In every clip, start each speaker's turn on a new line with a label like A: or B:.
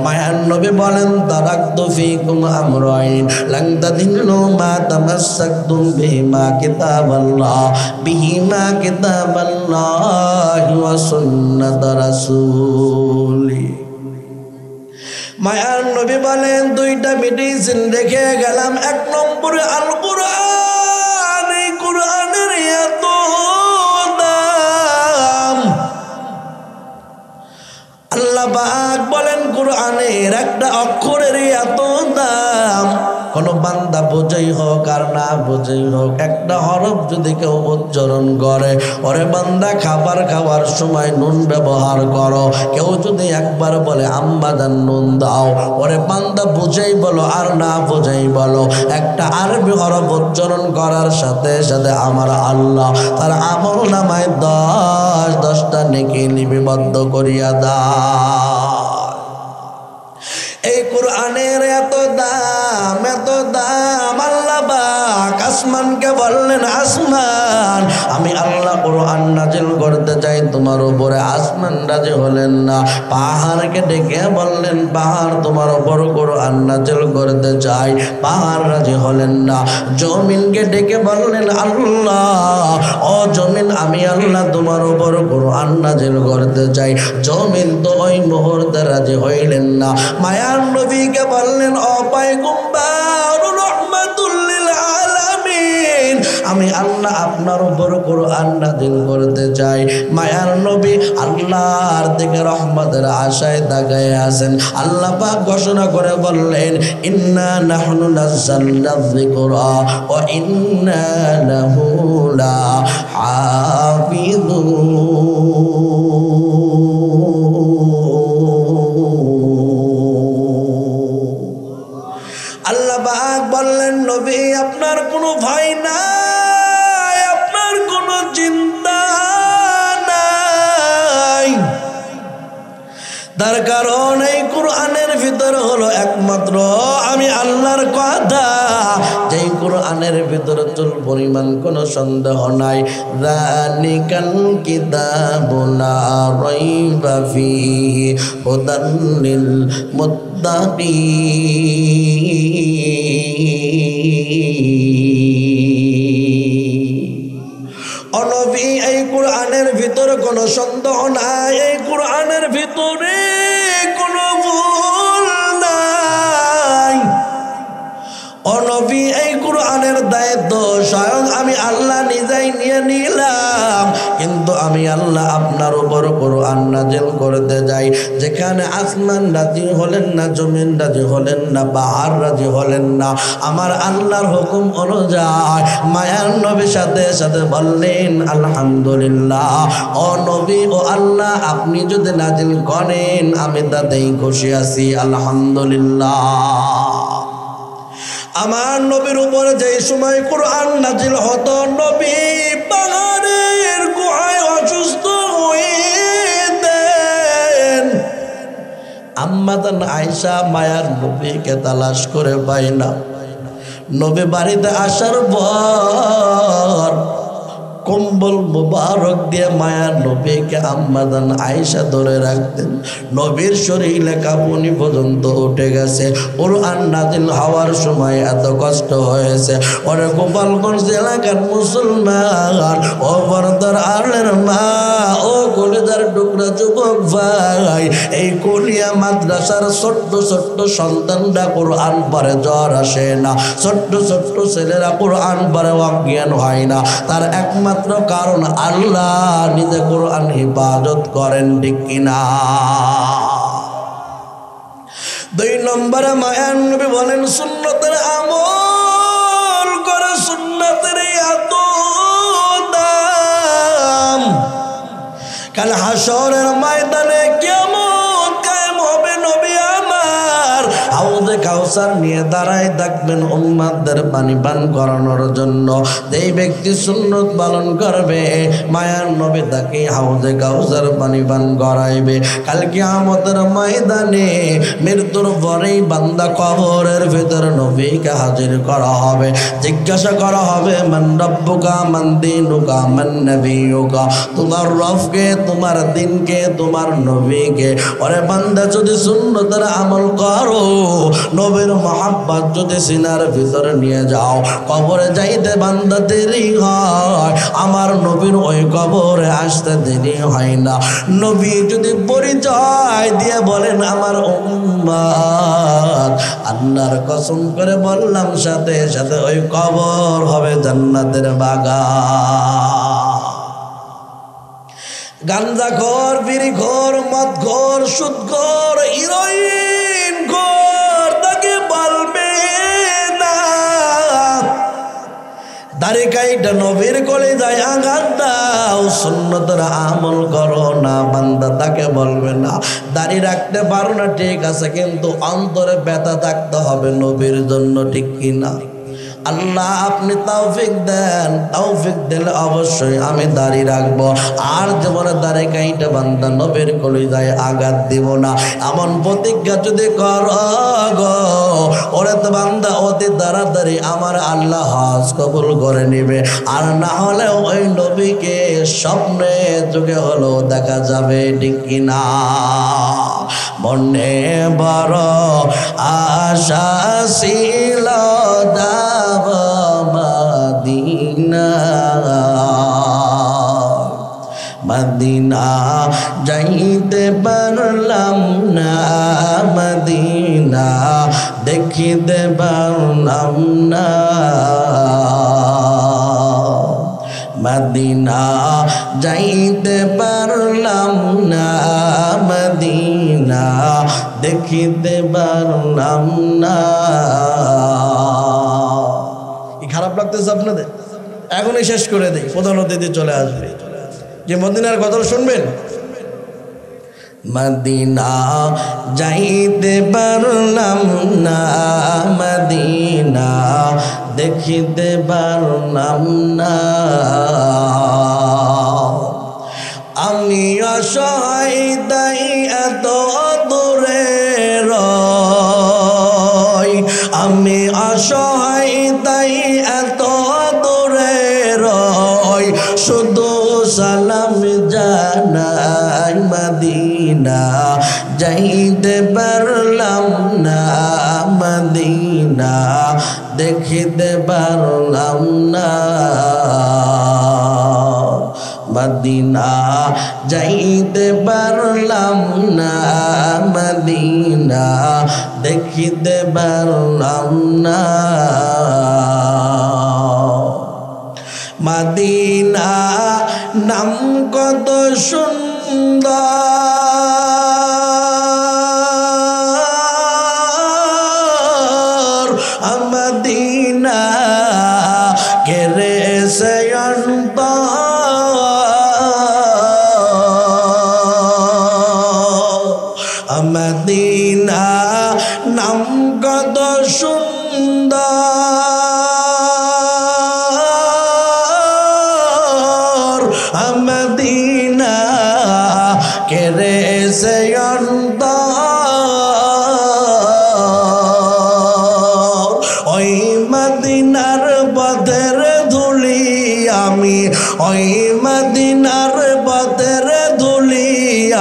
A: মায়ার নবী বলেন তারাকতু ফীকুম আমরাইন লান তাদিল্লু মা তামাসসাকতুম বিহিমা কিতাবাল্লাহি ওয়া সুন্নাত রাসূলি। মায়ার নবী বলেন দুইটা মেডিসিন রেখে গেলাম। এক নম্বরে আল কুরআন, এই কুরআনের এত দাম। আল্লাহ পাক বলেন কুরআনের একটা অক্ষরের এত দাম। কোন বান্দা বোঝাই হোক আর না বোঝাই হোক, একটা হরফ যদি কেউ উচ্চারণ করে, ওরে বান্দা খাবার খাওয়ার সময় নুন ব্যবহার করো। কেউ যদি একবার বলে আম্মা জান নুন দাও, ওরে বান্দা বুঝেই বলো আর না বুঝেই বলো, একটা আরবি হরফ উচ্চারণ করার সাথে সাথে আমার আল্লাহ তার আমল নামায় 10টা নেকি লিপিবদ্ধ করিয়া দেয়। এই কুরআনের এত দাম, এত দাম। আল্লাহ পাক আসমানকে বললেন আসমান, আমি আল্লাহ কুরআন নাজিল করতে চাই তোমার উপরে। আসমান রাজি হলেন না। পাহাড়কে ডেকে বললেন পাহাড় তোমার উপর কুরআন নাজিল করতে চাই, পাহাড় রাজি হলেন না। জমিনকে ডেকে বললেন আল্লাহ ও জমিন আমি আল্লাহ তোমার উপর কুরআন নাজিল করতে চাই, জমিন তো ওই মুহূর্তে রাজি হইলেন না। মায়ার নবীকে বললেন ও পয়গম্বর রাহমাতুল লিল আলামিন, আমি আল্লাহ আপনার উপর কুরআন নাযিল করতে চাই। মায়ার নবী আল্লাহর দিকে রহমতের আশায় তাকায় আছেন। আল্লাহ পাক ঘোষণা করে বললেন ইন্না নাহনু নাযালনা যিকরা ওয়া ইন্না লাহু লাহাফিযুন। আল্লাহ পাক বললেন নবী আপনার কোনো ভয় নাই, আপনার কোনো চিন্তা নাই। তার কারণ এই কুরআনের ভিতর হলো একমাত্র আমি আল্লাহর কথা, যেই কুরআনের ভিতরে চুল পরিমাণ কোনো সন্দেহ নাই। যালিকাল কিতাবু লা রাইবা ফীহি হুদাল লিল মুত্তাকিন। অনবী এই কুরআনের ভিতরে কোনো সন্দেহ নাই, এই কুরআনের ভিতরে কোনো ভুল নাই। অনবী এই কুরআনের দায়িত্ব স্বয়ং আমি আল্লাহ নিজেই নিয়ে নিলাম, কিন্তু আমি আল্লাহ আপনার উপর কুরআন নাযিল করতে যাই। যেখানে আসমান রাজি হলেন না, জমিন রাজি হলেন না, পাহাড় রাজি হলেন না, আমার আল্লাহর হুকুম অনুযায়ী মায়ার নবীর সাথে সাথে বললেন আলহামদুলিল্লাহ। ও নবী ও আল্লাহ আপনি যদি নাযিল করেন আমি তাতেই খুশি আছি, আলহামদুলিল্লাহ। আমার নবীর উপরে যেই সময় কুরআন নাযিল হতো, নবী পাহাড়ের গুহায় অসুস্থ হইতেন। আম্মা জান আয়েশা মায়ার নবীকে তালাশ করে পায় না। নবী বাড়িতে আসার পর কম্বল মুবারক দিয়ে মায়ার নবীকে আম্মা জান আয়েশা ধরে রাখতেন। নবীর শরীরে কাঁপুনি পর্যন্ত উঠে গেছে। কুরআন নাযিল হওয়ার সময় এত কষ্ট হয়েছে। ওরে গোপালগঞ্জ এলাকার মুসলমান, ও পর্দার আলের মা, ও কলিজার টুকরা যুবক ভাই, এই কলিয়া মাদ্রাসার ছোট্ট ছোট্ট সন্তানরা কুরআন পড়ে জ্বর আসে না, ছোট্ট ছোট্ট ছেলেরা কুরআন পড়ে অজ্ঞান হয় না। তার একমাত্র কারণ আল্লাহ নিজে কুরআন হিফাজত করেন, ঠিক কিনা? 2 নম্বরে মায়ার নবী বলেন সুন্নতের আমল করে, সুন্নতের এত দাম। কাল হাশরের ময়দানে কিয়ামত কায়েম হবে, নবী আমার হাউজে কাউসার কাউসার নিয়ে দাঁড়ায় থাকবেন উম্মতদের পানি পান করানোর জন্য। যেই ব্যক্তি সুন্নত পালন করবে মায়ার নবী তাকে হাউজে কাউসার পানি পান করাইবে। কাল কিয়ামতের ময়দানে মৃত্যুর পরেই বান্দা কবরের ভিতর নবীকে হাজির করা হবে, জিজ্ঞাসা করা হবে মান রব্বুকা মান দীনুকা মান নবিয়ুকা, তোমার রবকে, তোমার দিনকে, তোমার নবীকে। ওরে বান্দা যদি সুন্নতের আমল করো, নবীর মহব্বত যদি সিনার ভিতরে নিয়ে যাও, কবরে যাইতে বান্দা দেরি হয়, আমার নবীর ওই কবরে আসতে দেরি হয় না। নবী যদি পরিচয় দিয়ে বলেন আমার উম্মত, আল্লাহর কসম করে বললাম সাথে সাথে ওই কবর হবে জান্নাতের বাগান। গাঞ্জাখোর, বিড়িখোর, মদখোর, সুদখোর, হিরোইন খোর তাকে বলবে না। দাড়ি কাইটা নবীর কলিজায় আঘাত দাও, সুন্নতের আমল করো না, বান্দা তাকে বলবে না। দাড়ি রাখতে পারো না ঠিক আছে, কিন্তু অন্তরে ব্যথা থাকতে হবে নবীর জন্য, ঠিক কিনা? আল্লাহ আপনি তৌফিক দেন, তৌফিক দিলে অবশ্যই আমি দাড়ি রাখবো, আর জীবনে দাড়ি কাইটা বান্দা নবীর কলিজায় আঘাত দিব না, এমন প্রতিজ্ঞা যদি করো গো, ওরে তো বান্দা অতি তাড়াতাড়ি আমার আল্লাহ হজ কবুল করে নিবে। আর না হলে ওই নবীকে স্বপ্নে যুগে হলো দেখা যাবে, ঠিক কিনা? মনে বড় আশা ছিল যাব মদিনা, মদিনা যাইতে পারলাম না, মদিনা দেখিতে পারলাম না, মদিনা যাইতে পারলাম না, মদিনা দেখিতে পারলাম না। খারাপ লাগতেছে আপনাদের? এখনই শেষ করে দেই, প্রধান অতিথি চলে আসবে। যে মদিনার কথা শুনবেন, মদিনা যাইতে পারলাম না, মদিনা দেখিতে পারলাম না, আমি অসহায় তাই এত দূরে রই, আমি অসহায় তাই এত দূরে রই, শুধু সালাম জানাই, মদিনা যাইতে পারলাম না, মদিনা দেখিতে পারলাম না, মদিনা যাইতে পারলাম না, মদিনা দেখিতে পারলাম না। মদিনা নাম কত সুন্দর, মদিনা ঘেরেছে অন্তর, মদিনা নাম কত সুন্দর, মদিনা কেড়েছে অন্তর, ওই মদিনার পথের ধুলি আমি, ওই মদিনার পথের ধুলি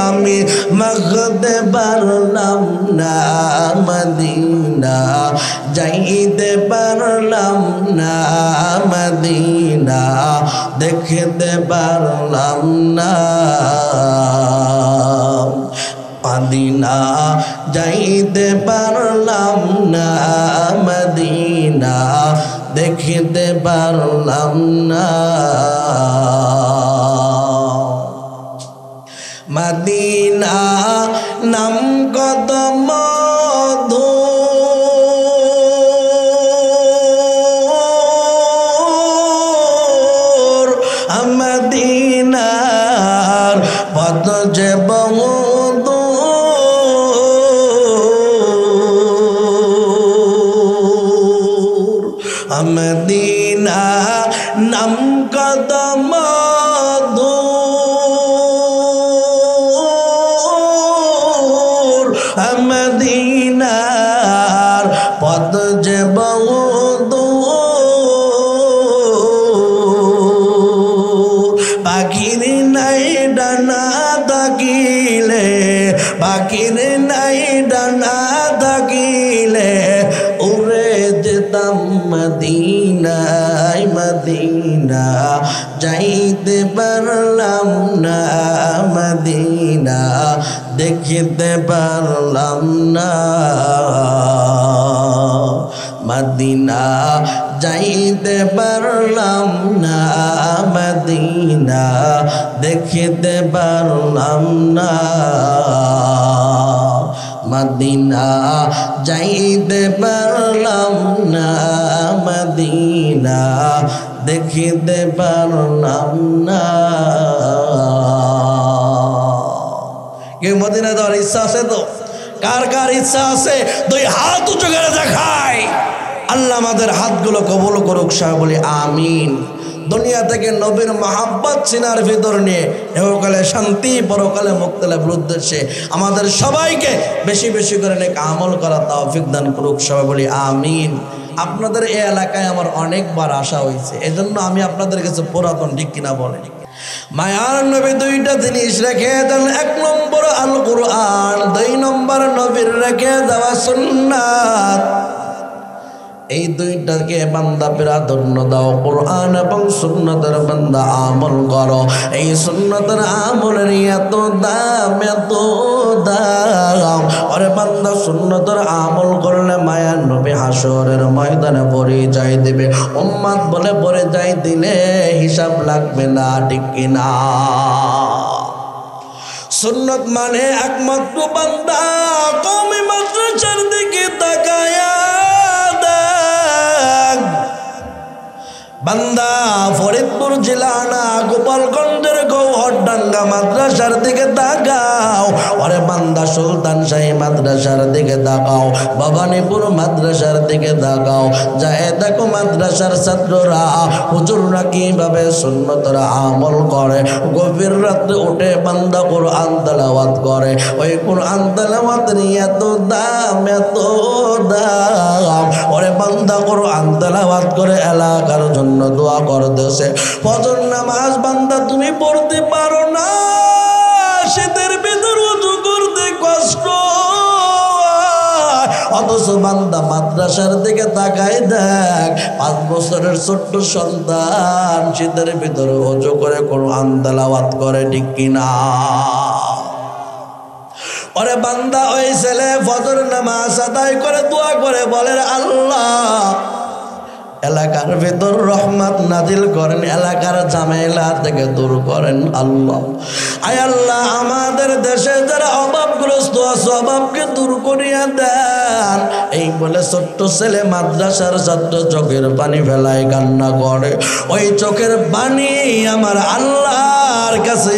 A: আমি মাখতে পারলাম না, মদিনা যাইতে পারলাম না, মদিনা দেখতে পারলাম না, মদিনা যাইতে পারলাম না, মদিনা দেখতে পারলাম না। মদিনা নাম কত মধু, মদিনার পথ যে বহুদূর, মদিনা নাম কদম দূর মদিনার পথ যে বহু দূর পাখির নাই ডানা থাকিলে পাখির নাই ডানা থাকিলে উড়ে যেতাম মদিনায় মদিনা যাইতে পারলাম না মদিনা দেখিতে পারলাম না মদিনা যাইতে পারলাম না মদিনা দেখিতে পারলাম না মদিনা যাইতে পারলাম না মদিনা দেখিতে পারলাম না কেউ মদিনা যাওয়ার ইচ্ছা আছে তো কার কার ইচ্ছা আছে দুই হাত উঁচু করে দেখায় আল্লাহ আমাদের হাতগুলো কবুল করুক সবাই বলি আমিন দুনিয়া থেকে নবীর মহাব্বত সিনার ভিতর নিয়ে এহকালে শান্তি পরকালে মুক্তি লাভের উদ্দেশ্যে আমাদের সবাইকে বেশি বেশি করে নেক আমল করা তৌফিক দান করুক সবাই বলি আমিন আপনাদের এই এলাকায় আমার অনেকবার আসা হয়েছে এজন্য আমি আপনাদের কাছে পুরাতন ঠিক কিনা বলেন মায়ার নবী দুইটা জিনিস রেখে দেন এক নম্বর আল কুরআন দুই নম্বর নবীর রেখে দেওয়া সুন্নাত এই দুইটাকে বান্দা প্রাধান্য দাও কুরআন এবং সুন্নাতের বান্দা আমল করো এই সুন্নাতের আমলের এত দাম ওরে বান্দা সুন্নাতের আমল করলে মায়ার নবী হাসরের ময়দানে পরিচয় দিবে উম্মত বলে পরিচয় দিলে হিসাব লাগবে না ঠিক কিনা সুন্নাত মানে একমাত্র বান্দা কওমি মাদ্রাসার দিকে তাকায়া বান্দা ফরিদপুর জেলা না গোপালগঞ্জের গৌহরডাঙ্গা মাদ্রাসার দিকে তাকাও ওরে বান্দা সুলতান শাহী মাদ্রাসার দিকে তাকাও ভবানীপুর মাদ্রাসার দিকে তাকাও যায় দেখো মাদ্রাসার ছাত্ররা হুজুররা কিভাবে সুন্নতের আমল করে গভীর রাতে উঠে বান্দা কোরআন তেলাওয়াত করে ওই কোরআন তেলাওয়াতের এত দাম ওরে বান্দা কোরআন তেলাওয়াত করে এলাকার জন্য দোয়া করতেছে ফজর নামাজ বান্দা তুমি পড়তে পারো না শীতের ভিতর ওযু করতে কষ্ট অথচ বান্দা মাদ্রাসার দিকে তাকায় দেখ 5 বছরের ছোট্ট সন্তান শীতের ভিতর ওযু করে কোরআন তেলাওয়াত করে ঠিক কিনা ওরে বান্দা ওই ছেলে ফজর নামাজ আদায় করে দোয়া করে বলে আল্লাহ এলাকার ভিতর রহমত নাজিল করেন এলাকার ঝামেলা থেকে দূর করেন আল্লাহ আয় আল্লাহ আমাদের দেশে যারা অভাবগ্রস্ত আছে অভাবকে দূর করিয়া দেন এই বলে ছোট্ট ছেলে মাদ্রাসার ছাত্র চোখের পানি ফেলায় কান্না করে ওই চোখের পানি আমার আল্লাহর কাছে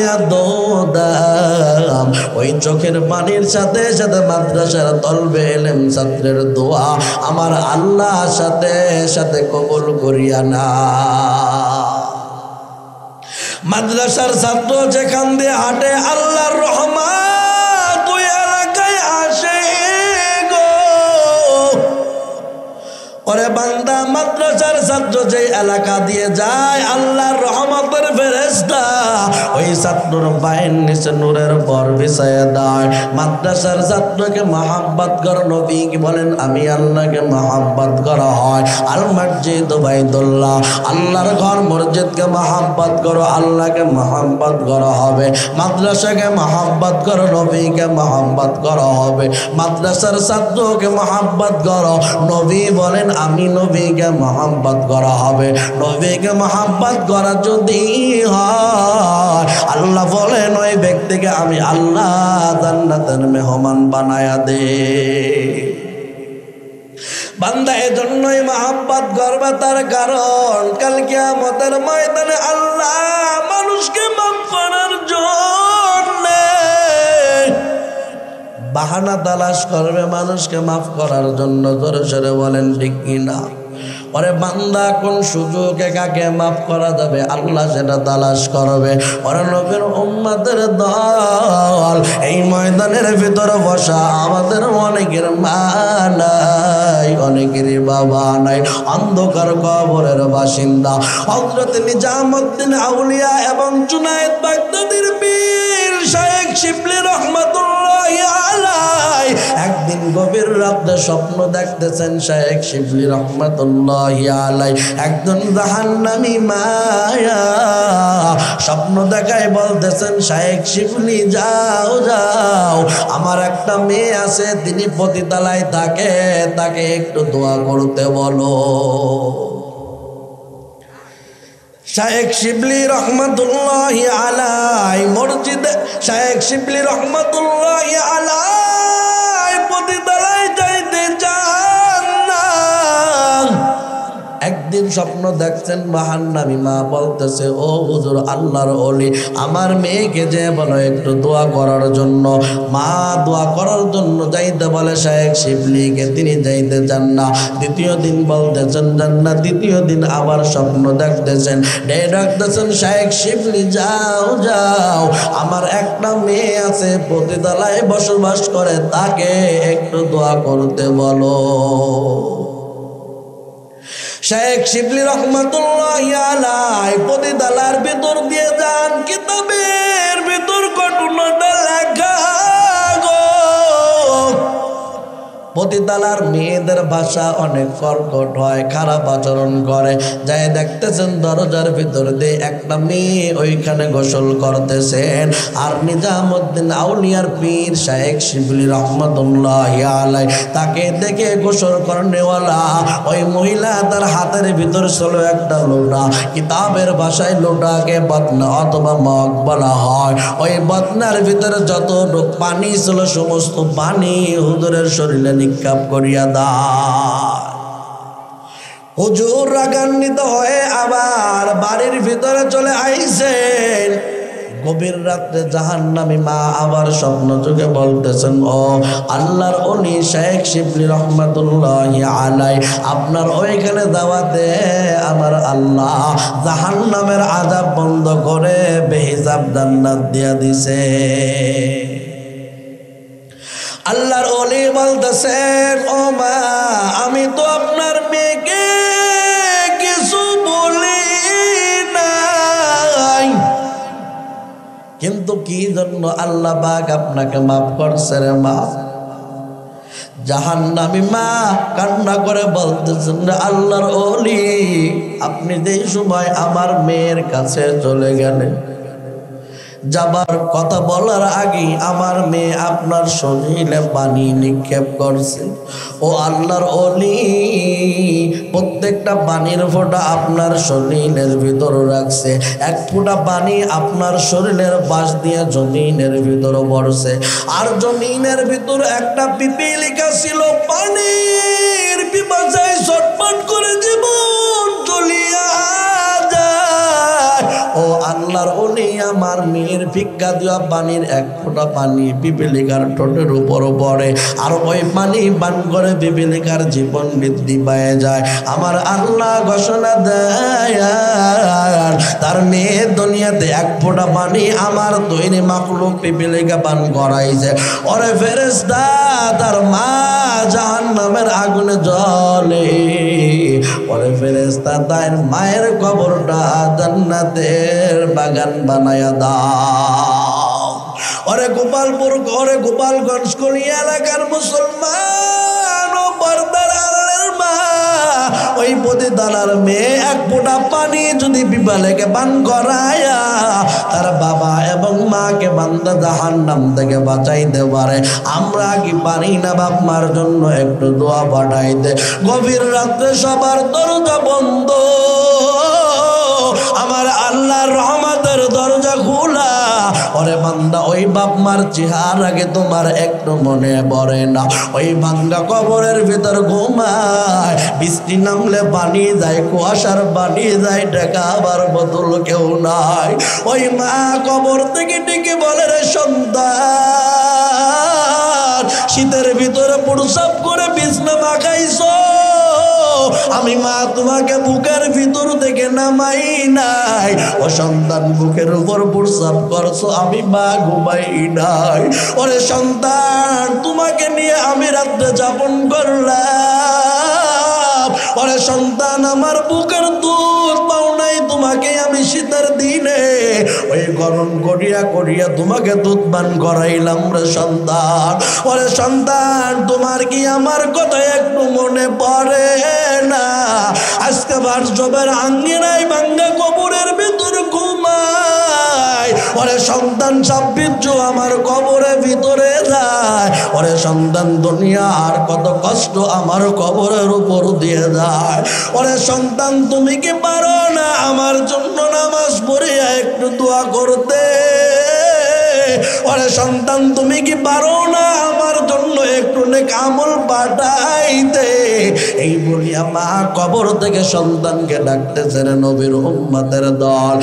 A: দাম ওই চোখের পানির সাথে সাথে মাদ্রাসার তলবে এলেম ছাত্রের দোয়া আমার আল্লাহর সাথে সাথে কবুল করিয়া না মাদ্রাসার ছাত্র যেখান দিয়ে হাঁটে আল্লাহর রহমত ওই এলাকায় আসে গো ওরে বান্দা মাদ্রাসার ছাত্র যে এলাকা দিয়ে যায় আল্লাহর রহমতের ফেরেশতা ওই ছাত্রর পায়ের নিচে নূরের পর বিছায়া দেয় মাদ্রাসার ছাত্রকে মহব্বত কর নবী কি বলেন আমি আল্লাহকে মহব্বত করা হয় আল মসজিদ বাইতুল্লাহ আল্লাহর ঘর মসজিদকে মহব্বত করো আল্লাহকে মহব্বত করা হবে মাদ্রাসাকে মহব্বত করো নবীকে মহব্বত করা হবে মাদ্রাসার ছাত্রকে মহব্বত করো নবী বলেন আমি নবীকে মহব্বত করা হবে নবীকে মহব্বত করা যদি হয় আল্লাহ বলেন ওই ব্যক্তিকে আমি আল্লাহ জান্নাতের মেহমান বানায়া দে বান্দা এজন্যই মহব্বত করবে তার কারণ কাল কিয়ামতের ময়দানে আল্লাহ মানুষকে মাফ করার জন্য বাহানা তালাশ করবে মানুষকে মাফ করার জন্য জোরে জোরে বলেন ঠিক কিনা ওরে বান্দা কোন সুযোগে কাকে মাফ করা যাবে আল্লাহ সেটা তালাশ করবে। ওরে নবীর উম্মতের দল, এই ময়দানের ভিতরে বসা আমাদের অনেকের মা নাই, অনেকেরই বাবা নাই, অন্ধকার কবরের বাসিন্দা। হযরত নিজামউদ্দিন আউলিয়া এবং জুনায়েদ বাগদাদীর পীর শায়েখ শিবলি রহমাতুল্লাহি আলাইহি একদিন গভীর রাতে স্বপ্ন দেখতেছেন। শায়েখ শিবলি রহমাতুল্লাহি আলাইহি একজন জাহান্নামী মায়া স্বপ্ন দেখায় বলতেছেন, শায়েখ শিবলি যাও যাও, আমার একটা মেয়ে আছে, তিনি পতিতালায় থাকে, তাকে একটু দোয়া করতে বলো। শায়েখ শিবলি রহমাতুল্লাহি আলাইহি মসজিদে, শায়েখ শিবলি রহমাতুল্লাহি আলাইহি পতিতালায় যাইতে চান না। একদিন স্বপ্ন দেখছেন জাহান্নামী মা বলতেছে, ও হুজুর আল্লাহর ওলি, আমার মেয়েকে যে বলো একটু দোয়া করার জন্য। মা দোয়া করার জন্য যাইতে বলে শায়েখ শিবলিকে, তিনি যাইতে চান না। দ্বিতীয় দিন বলতেছেন যান না, তৃতীয় দিন আবার স্বপ্ন দেখতেছেন, ডাকতেছেন, শায়েখ শিবলি যাও যাও, আমার একটা মেয়ে আছে পতিতালায় বসবাস করে, তাকে একটু দোয়া করতে বলো। শায়েখ শিবলি রহমাতুল্লাহি আলাইহি পতিতালার ভিতর দিয়ে যান, কিতাবের ভিতর ঘটনাটা লেখা গো। পতিতালার মেয়েদের ভাষা অনেক কর্কট হয়, খারাপ আচরণ করে। যাই দেখতেছেন দরজার ভিতর দিয়ে একটা মেয়ে ওইখানে গোসল করতেছেন। আর নিজামউদ্দিন আউলিয়ার পীর শায়েখ শিবলি রহমাতুল্লাহি আলাইহি তাকে দেখে গোসল করনেওয়ালা ওই মহিলা তার হাতের ভিতর ছিল একটা লোটা, কিতাবের ভাষায় লোটাকে বদনা অথবা মগ বলা হয়। ওই বদনার ভিতরে যত পানি ছিল সমস্ত পানি হুজুরের শরীরে নিক্ষেপ করিয়া দেয়। হুজুর রাগান্বিত হয়ে আবার বাড়ির ভিতরে চলে আইছেন। গভীর রাত্রে জাহান্নামী মা আবার স্বপ্ন চোখে বলতেছেন, ও আল্লাহর ওলি শায়েখ শিবলি রহমাতুল্লাহি আলাইহি আপনার ওইখানে দাওয়াতে আমার আল্লাহ জাহান্নামের আযাব বন্ধ করে বেহিসাব জান্নাত দিয়া দিছে। আল্লাহর ওলি বলতেছেন, ও মা আমি তো আপনার মেয়েকে কিছু বলি নাই, কিন্তু কি জন্য আল্লাহ পাক আপনাকে মাফ করছে রে মা? জাহান্নামী মা কান্না করে বলতেছেন, আল্লাহর ওলি আপনি যেই সময় আমার মেয়ের কাছে চলে গেলেন, যাবার কথা বলার আগে আমার মেয়ে আপনার শরীরে পানি নিক্ষেপ করছে। ও আল্লাহর ওলি প্রত্যেকটা পানির ফোঁটা আপনার শরীরের ভিতর রাখছে, এক ফোঁটা পানি আপনার শরীরের পাশ দিয়ে জমিনের ভিতর পড়ছে। আর জমিনের ভিতর একটা পিপিলিকা ছিল, পানির পিপাসায় ছটফট করে জীবন চলিয়া যায়। ও আল্লাহর ওলি আমার মেয়ের ভিক্ষা দেওয়া পানির এক ফোঁটা পানি পিপিলিকার ঠোঁটের উপর পড়ে, আর ওই পানি পান করে পিপিলিকার জীবন বৃদ্ধি পেয়ে যায়। আমার আল্লাহ ঘোষণা দেয় তার মেয়ে দুনিয়াতে এক ফোঁটা পানি আমার তৈরি মাখলুক পিপিলিকা পান করাইছে। ওরে ফেরেশতা তার মা জাহান্নামের আগুনে জ্বলে। ওরে ফেরেশতা তার মায়ের কবরটা জান্নাতের বাগান বানায়া দাও। ওরে গোপালপুর, ওরে গোপালগঞ্জ কলিয়া এলাকার মুসলমান ও পর্দার আড়ালের মা, ওই পতিতালার মেয়ে এক ফোঁটা পানি যদি পিপালিকে পান করায়া তার বাবা এবং মাকে বান্দা জাহান্নাম থেকে বাঁচাইতে পারে, আমরা কি পারি না বাপ মার জন্য একটু দোয়া পাঠাইতে? গভীর রাত্রে সবার দরজা বন্ধ, আমার আল্লাহর রহমতের দরজা খোলা। ওরে বান্দা ওই বাপ মার চেহারাকে তোমার একটু মনে পড়ে না? ওই ভাঙ্গা কবরের ভিতর ঘুমায়, বৃষ্টি নামলে পানি যায়, কুয়াশার পানি যায়, ঢাকাবার বোতল কেউ নাই। ওই মা কবর থেকে ডেকে বলে, রে সন্তান, শীতের ভিতরে প্রসাব করে বিছনা মাখাইছো, আমি মা তোমাকে বুকের ভিতর থেকে নামাই নাই, ও সন্তান বুকের উপর প্রস্রাব করছো, আমি মা ঘুমাই নাই। ওরে সন্তান তোমাকে নিয়ে আমি রাত্রে যাপন করলাম, ওরে সন্তান আমার বুকের দুধ পাও নাই, তোমাকে আমি শীতের দিনে ওই গরম করিয়া করিয়া তোমাকে দুধ পান করাইলাম রে সন্তান। ওরে সন্তান তোমার কি আমার কথা একটু মনে পড়ে না? আজকে বাসজবের আঙ্গিনায় ভাঙ্গা কবরের ভিতর ঘুমায়, ওরে সন্তান 26 আমার কবরের ভিতরে যায়। ওরে সন্তান দুনিয়ার কত কষ্ট আমার কবরের উপর দিয়ে যায়। ওরে সন্তান তুমি কি পারো না আমার জন্য নামাজ পড়িয়া একটু দোয়া করতে? ওরে সন্তান তুমি কি পারো না আমার জন্য একটু নেক আমল পাঠাইতে? এই বলিয়া মা কবর থেকে সন্তানকে ডাকতেছে রে নবীর উম্মতের দল।